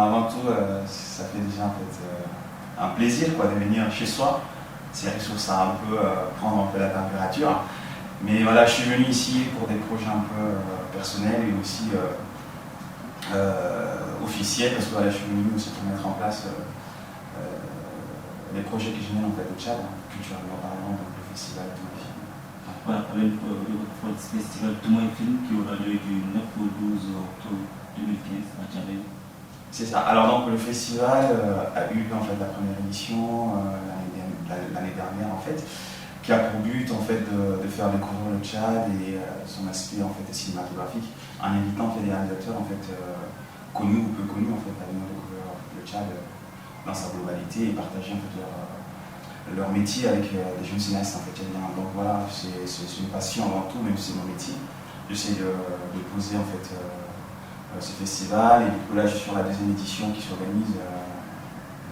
avant tout, ça fait déjà en fait, un plaisir quoi, de venir chez soi. C'est vrai que je trouve ça un peu prendre un peu la température. Mais voilà, je suis venu ici pour des projets un peu personnels et aussi officiels, parce que voilà, je suis venu aussi pour mettre en place les projets que je mène en fait au Tchad, culturellement parlant, donc le festival de mes films. Voilà, avec votre festival Tout mon film qui aura lieu du 9 au 12 octobre 2015 à Tchadel. C'est ça. Alors donc le festival a eu en fait la première édition l'année dernière en fait, qui a pour but en fait de faire découvrir le Tchad et son aspect en fait cinématographique, en invitant des réalisateurs en fait connus ou peu connus en fait à venir découvrir le Tchad dans sa globalité et partager en fait leur métier avec des jeunes cinéastes en fait tchadiens. Donc voilà, c'est une passion avant tout, même si c'est mon métier. J'essaie de poser en fait ce festival et du coup là je suis sur la deuxième édition qui s'organise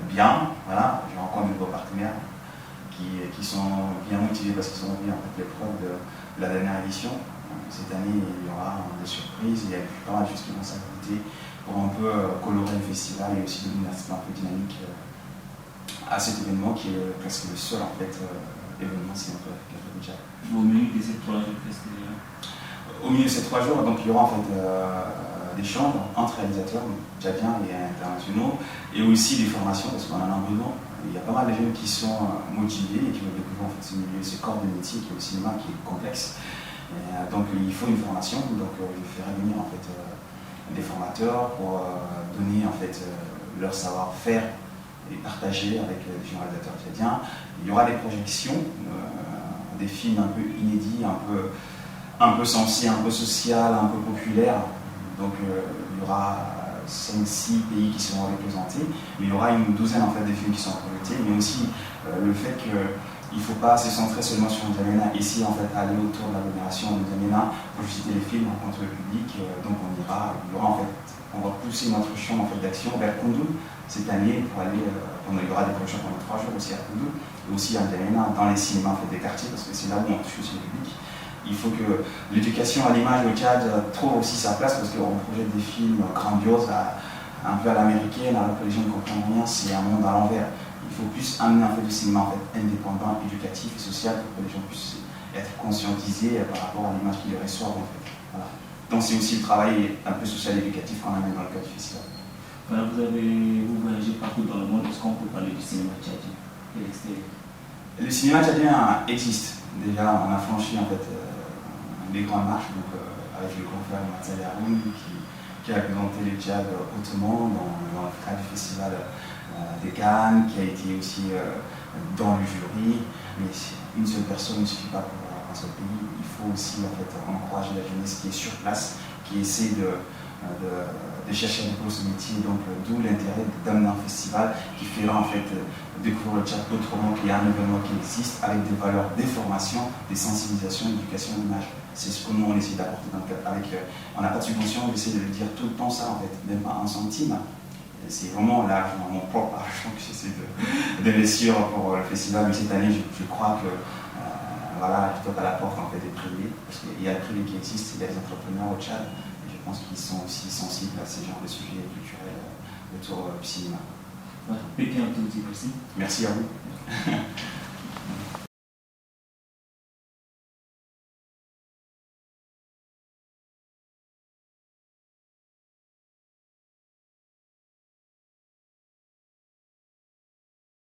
bien. Voilà, je rencontre de beaux partenaires qui sont bien motivés parce qu'ils ont vu en fait l'épreuve de la dernière édition. Cette année il y aura des surprises, il y a pas mal de choses qui vont s'ajouter pour un peu colorer le festival et aussi donner un aspect un peu dynamique à cet événement qui est presque le seul en fait événement cinématographique du Tchad. Au milieu de ces 3 jours, qu'est-ce qu'il y a? Au milieu de ces 3 jours, donc il y aura en fait des chambres entre réalisateurs tchadiens et internationaux et aussi des formations parce qu'on en a besoin. Il y a pas mal de jeunes qui sont motivés et qui veulent découvrir en fait ce milieu, ce corps de métier qui est le cinéma qui est complexe. Donc il faut une formation, donc je ferai venir en fait des formateurs pour donner en fait leur savoir-faire et partager avec les jeunes réalisateurs tchadiens. Il y aura des projections, des films un peu inédits, un peu sensés, un peu social, un peu populaires. Donc il y aura 5-6 pays qui seront représentés, mais il y aura une douzaine en fait de films qui sont projetés, mais aussi le fait qu'il ne faut pas se centrer seulement sur N'Djamena, essayer en fait aller autour de l'agglomération de N'Djamena pour visiter les films, rencontrer le public. Donc il y aura en fait, on va pousser notre champ en fait d'action vers Koundou cette année pour aller, il y aura des projets pendant 3 jours aussi à Koundou, et aussi à N'Djamena dans les cinémas en fait, des quartiers, parce que c'est là où on touche aussi le public. Il faut que l'éducation à l'image au Tchad trouve aussi sa place parce qu'on projette des films grandioses, un peu à l'américaine, alors que les gens ne comprennent rien, c'est un monde à l'envers. Il faut plus amener un peu du cinéma en fait, indépendant, éducatif et social pour que les gens puissent être conscientisés par rapport à l'image qu'ils reçoivent. En fait. Voilà. Donc c'est aussi le travail un peu social et éducatif qu'on amène dans le cadre du festival. Voilà, vous voyagez partout dans le monde, est-ce qu'on peut parler du cinéma tchadien et l'extérieur? Le cinéma tchadien existe. Déjà, on a franchi en fait des grandes marches donc, avec le confrère Matsali Haroun qui a représenté le Tchad hautement dans le cadre du festival de Cannes, qui a été aussi dans le jury. Mais une seule personne ne suffit pas pour un seul pays. Il faut aussi en fait, encourager la jeunesse qui est sur place, qui essaie de chercher un peu ce métier, donc d'où l'intérêt d'amener un festival qui fera en fait découvrir le Tchad autrement, qu'il y a un événement qui existe avec des valeurs, des formations, des sensibilisations, d'éducation d'image. C'est ce que nous on essaie d'apporter dans le cadre. On n'a pas de subvention, on essaie de le dire tout le temps ça en fait, même pas un centime. C'est vraiment l'argent, mon propre argent que j'essaie d'investir pour le festival. Mais cette année, je crois que voilà, je toque à la porte en fait des privés, parce qu'il y a le privé qui existe, il y a des entrepreneurs au Tchad. Je pense qu'ils sont aussi sensibles à ces genres de sujets culturels autour du cinéma. Voilà, merci. Merci à vous.